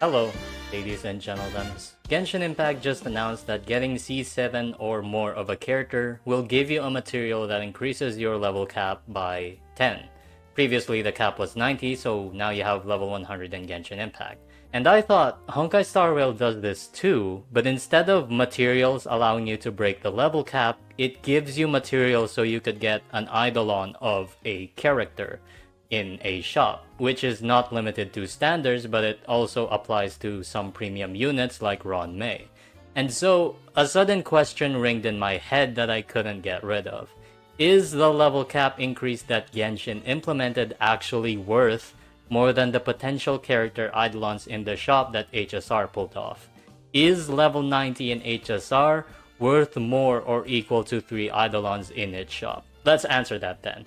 Hello, ladies and gentlemen. Genshin Impact just announced that getting C7 or more of a character will give you a material that increases your level cap by 10. Previously, the cap was 90, so now you have level 100 in Genshin Impact. And I thought honkaistarrail does this too, but instead of materials allowing you to break the level cap, it gives you materials so you could get an Eidolon of a character in a shop, which is not limited to standards, but it also applies to some premium units like Ron May. And so, a sudden question ringed in my head that I couldn't get rid of. Is the level cap increase that Genshin implemented actually worth more than the potential character Eidolons in the shop that HSR pulled off? Is level 90 in HSR worth more or equal to 3 Eidolons in its shop? Let's answer that then.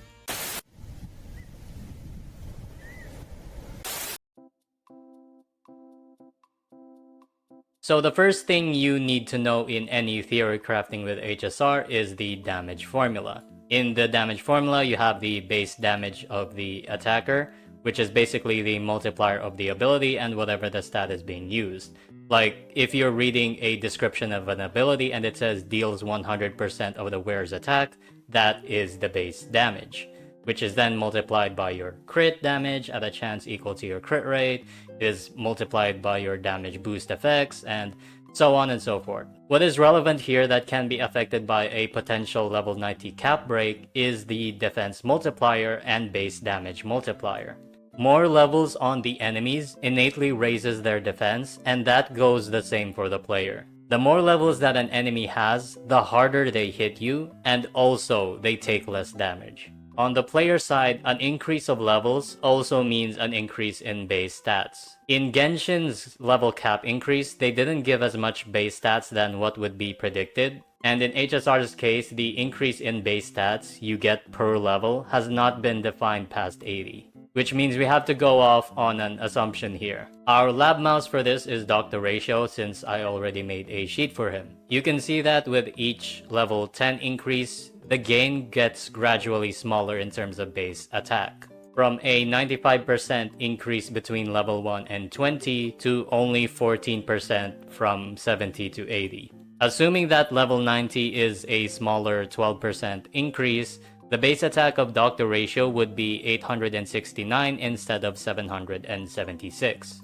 So the first thing you need to know in any theory crafting with HSR is the damage formula. In the damage formula, you have the base damage of the attacker, which is basically the multiplier of the ability and whatever the stat is being used. Like, if you're reading a description of an ability and it says deals 100% of the wearer's attack, that is the base damage, which is then multiplied by your crit damage at a chance equal to your crit rate, is multiplied by your damage boost effects, and so on and so forth. What is relevant here that can be affected by a potential level 90 cap break is the defense multiplier and base damage multiplier. More levels on the enemies innately raises their defense, and that goes the same for the player. The more levels that an enemy has, the harder they hit you, and also they take less damage. On the player side, an increase of levels also means an increase in base stats. In Genshin's level cap increase, they didn't give as much base stats than what would be predicted, and in HSR's case, the increase in base stats you get per level has not been defined past 80. Which means we have to go off on an assumption here. Our lab mouse for this is Dr. Ratio, since I already made a sheet for him. You can see that with each level 10 increase, the gain gets gradually smaller in terms of base attack. From a 95% increase between level 1 and 20 to only 14% from 70 to 80. Assuming that level 90 is a smaller 12% increase, the base attack of Dr. Ratio would be 869 instead of 776.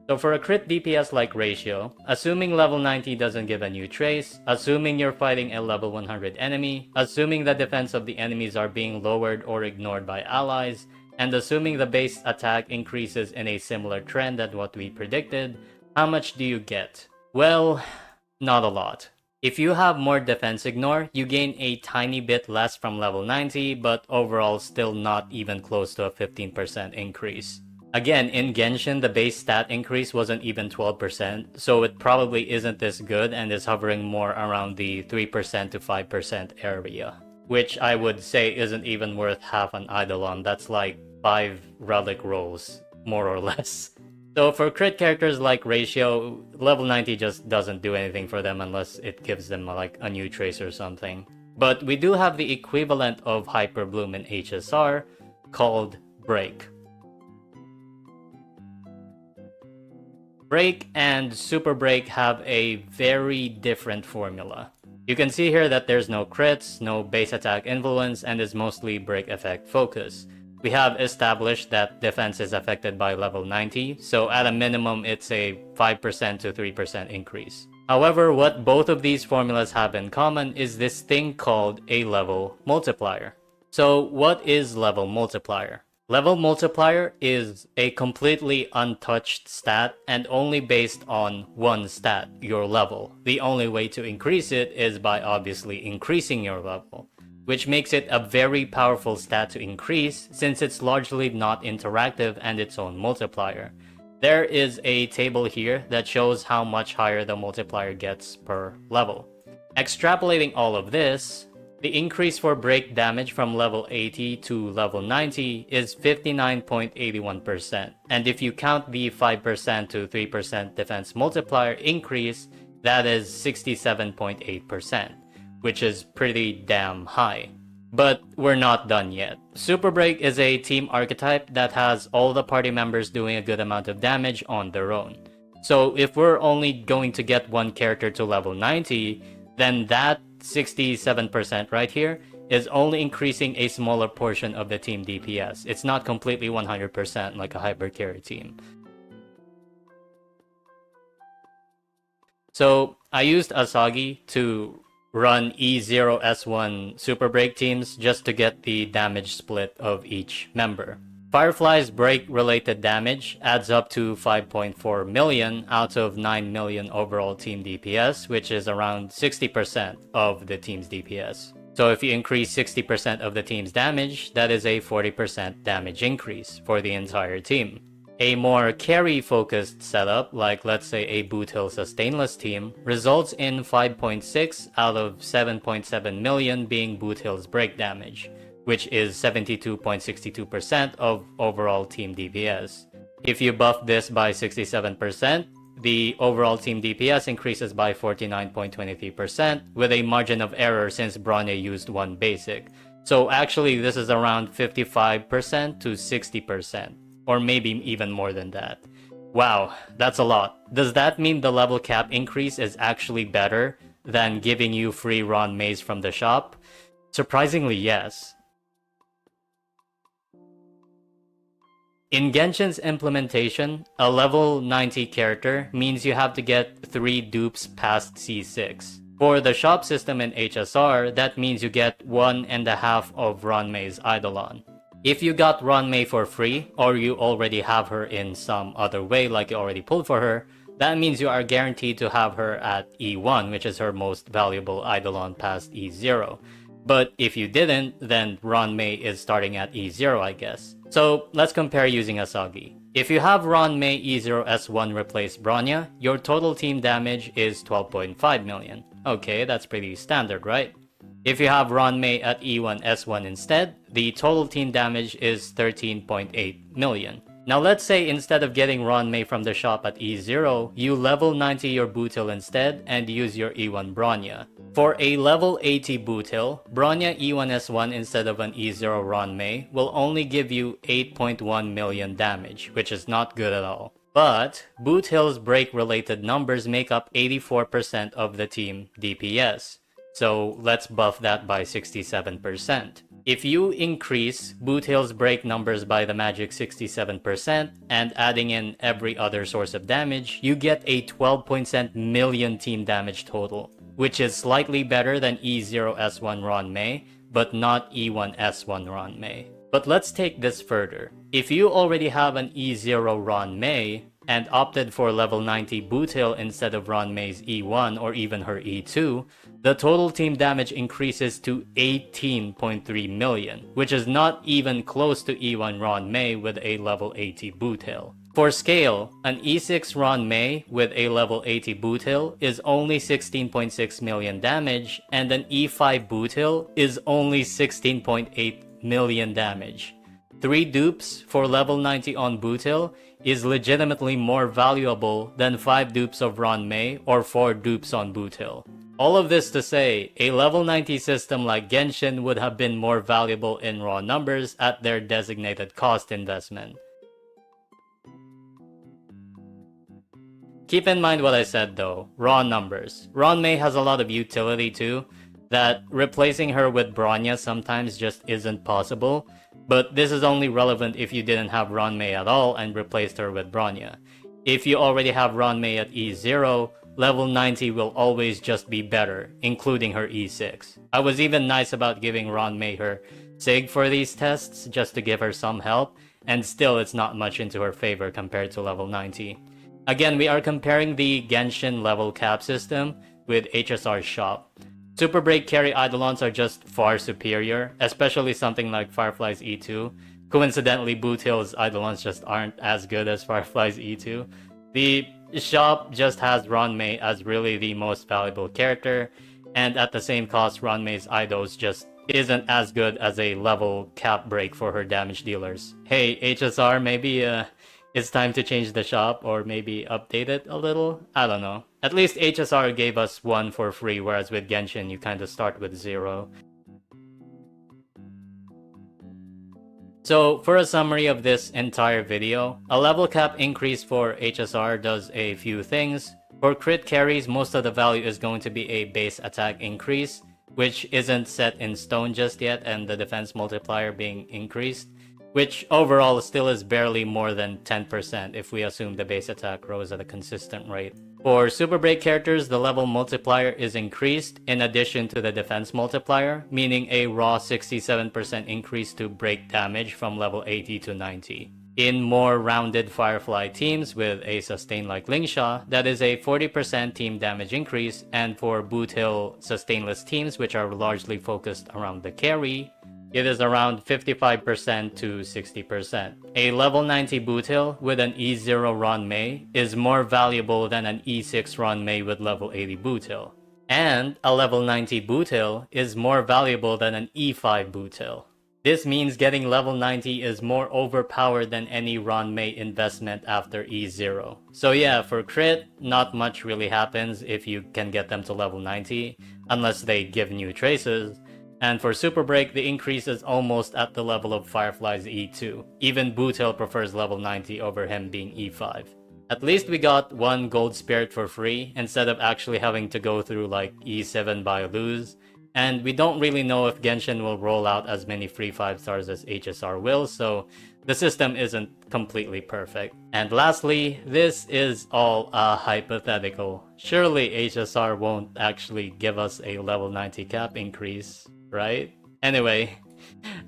So for a crit DPS like Ratio, assuming level 90 doesn't give a new trace, assuming you're fighting a level 100 enemy, assuming the defense of the enemies are being lowered or ignored by allies, and assuming the base attack increases in a similar trend than what we predicted, how much do you get? Well, not a lot. If you have more defense ignore, you gain a tiny bit less from level 90, but overall still not even close to a 15% increase. Again, in Genshin, the base stat increase wasn't even 12%, so it probably isn't this good and is hovering more around the 3% to 5% area. Which I would say isn't even worth half an Eidolon, that's like 5 relic rolls, more or less. So for crit characters like Ratio, level 90 just doesn't do anything for them unless it gives them like a new trace or something. But we do have the equivalent of Hyper Bloom in HSR called Break. Break and Super Break have a very different formula. You can see here that there's no crits, no base attack influence, and is mostly break effect focus. We have established that defense is affected by level 90, so at a minimum it's a 5% to 3% increase. However, what both of these formulas have in common is this thing called a level multiplier. So what is level multiplier? Level multiplier is a completely untouched stat and only based on one stat, your level. The only way to increase it is by obviously increasing your level, which makes it a very powerful stat to increase since it's largely not interactive and its own multiplier. There is a table here that shows how much higher the multiplier gets per level. Extrapolating all of this, the increase for break damage from level 80 to level 90 is 59.81%, and if you count the 5% to 3% defense multiplier increase, that is 67.8%, which is pretty damn high. But we're not done yet. Super Break is a team archetype that has all the party members doing a good amount of damage on their own. So if we're only going to get one character to level 90, then that 67% right here is only increasing a smaller portion of the team DPS. It's not completely 100% like a hyper carry team. So I used Asagi to run E0S1 Super Break teams just to get the damage split of each member. Firefly's break-related damage adds up to 5.4 million out of 9 million overall team DPS, which is around 60% of the team's DPS. So if you increase 60% of the team's damage, that is a 40% damage increase for the entire team. A more carry-focused setup, like let's say a Boot Hill Sustainless team, results in 5.6 out of 7.7 million being Boot Hill's break damage, which is 72.62% of overall team DPS. If you buff this by 67%, the overall team DPS increases by 49.23% with a margin of error since Bronya used one basic. So actually this is around 55% to 60%. Or maybe even more than that. Wow, that's a lot. Does that mean the level cap increase is actually better than giving you free Ron Maze from the shop? Surprisingly, yes. In Genshin's implementation, a level 90 character means you have to get 3 dupes past C6. For the shop system in HSR, that means you get 1.5 of Ron May's Eidolon. If you got Ron May for free, or you already have her in some other way like you already pulled for her, that means you are guaranteed to have her at E1, which is her most valuable Eidolon past E0. But if you didn't, then Ron May is starting at E0, I guess. So let's compare using Asagi. If you have Ron May E0S1 replace Bronya, your total team damage is 12.5 million. Okay, that's pretty standard, right? If you have Ron May at E1S1 instead, the total team damage is 13.8 million. Now let's say instead of getting Ron May from the shop at E0, you level 90 your Boot Hill instead and use your E1 Bronya. For a level 80 Boot Hill, Bronya E1S1 instead of an E0 Ron May will only give you 8.1 million damage, which is not good at all. But Boot Hill's break-related numbers make up 84% of the team DPS. So let's buff that by 67%. If you increase Boot Hill's break numbers by the magic 67% and adding in every other source of damage, you get a 12.7 million team damage total, which is slightly better than E0S1 Ron May, but not E1S1 Ron May. But let's take this further. If you already have an E0 Ron May, and opted for level 90 Boot Hill instead of Ron May's E1 or even her E2, the total team damage increases to 18.3 million, which is not even close to E1 Ron May with a level 80 Boot Hill. For scale, an E6 Ron May with a level 80 Boot Hill is only 16.6 million damage, and an E5 Boot Hill is only 16.8 million damage. 3 dupes for level 90 on Boot Hill is legitimately more valuable than 5 dupes of Ron May or 4 dupes on Boot Hill. All of this to say, a level 90 system like Genshin would have been more valuable in raw numbers at their designated cost investment. Keep in mind what I said though, raw numbers. Ron May has a lot of utility too, that replacing her with Bronya sometimes just isn't possible. But this is only relevant if you didn't have Ron May at all and replaced her with Bronya. If you already have Ron May at E0, level 90 will always just be better, including her E6. I was even nice about giving Ron May her Sig for these tests, just to give her some help, and still it's not much into her favor compared to level 90. Again, we are comparing the Genshin level cap system with HSR's shop. Super Break carry Eidolons are just far superior, especially something like Firefly's E2. Coincidentally, Boot Hill's Eidolons just aren't as good as Firefly's E2. The shop just has Ron May as really the most valuable character, and at the same cost, Ron May's Eidos just isn't as good as a level cap break for her damage dealers. Hey, HSR, maybe it's time to change the shop or maybe update it a little? I don't know. At least HSR gave us 1 for free, whereas with Genshin you kinda start with 0. So for a summary of this entire video, a level cap increase for HSR does a few things. For crit carries, most of the value is going to be a base attack increase, which isn't set in stone just yet, and the defense multiplier being increased, which overall still is barely more than 10% if we assume the base attack grows at a consistent rate. For super break characters, the level multiplier is increased in addition to the defense multiplier, meaning a raw 67% increase to break damage from level 80 to 90. In more rounded Firefly teams with a sustain like Lingsha, that is a 40% team damage increase, and for Boot Hill sustainless teams which are largely focused around the carry, it is around 55% to 60%. A level 90 Boot Hill with an E0 Ron Mei is more valuable than an E6 Ron Mei with level 80 Boot Hill. And a level 90 Boot Hill is more valuable than an E5 Boot Hill. This means getting level 90 is more overpowered than any Ron Mei investment after E0. So yeah, for crit, not much really happens if you can get them to level 90, unless they give new traces. And for Super Break, the increase is almost at the level of Firefly's E2. Even Boot Hill prefers level 90 over him being E5. At least we got one gold spirit for free, instead of actually having to go through like E7 by lose. And we don't really know if Genshin will roll out as many free 5 stars as HSR will, so the system isn't completely perfect. And lastly, this is all a hypothetical. Surely HSR won't actually give us a level 90 cap increase, right? Anyway,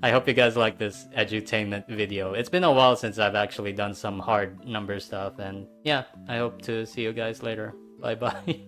I hope you guys like this edutainment video. It's been a while since I've actually done some hard number stuff, and yeah, I hope to see you guys later. Bye bye.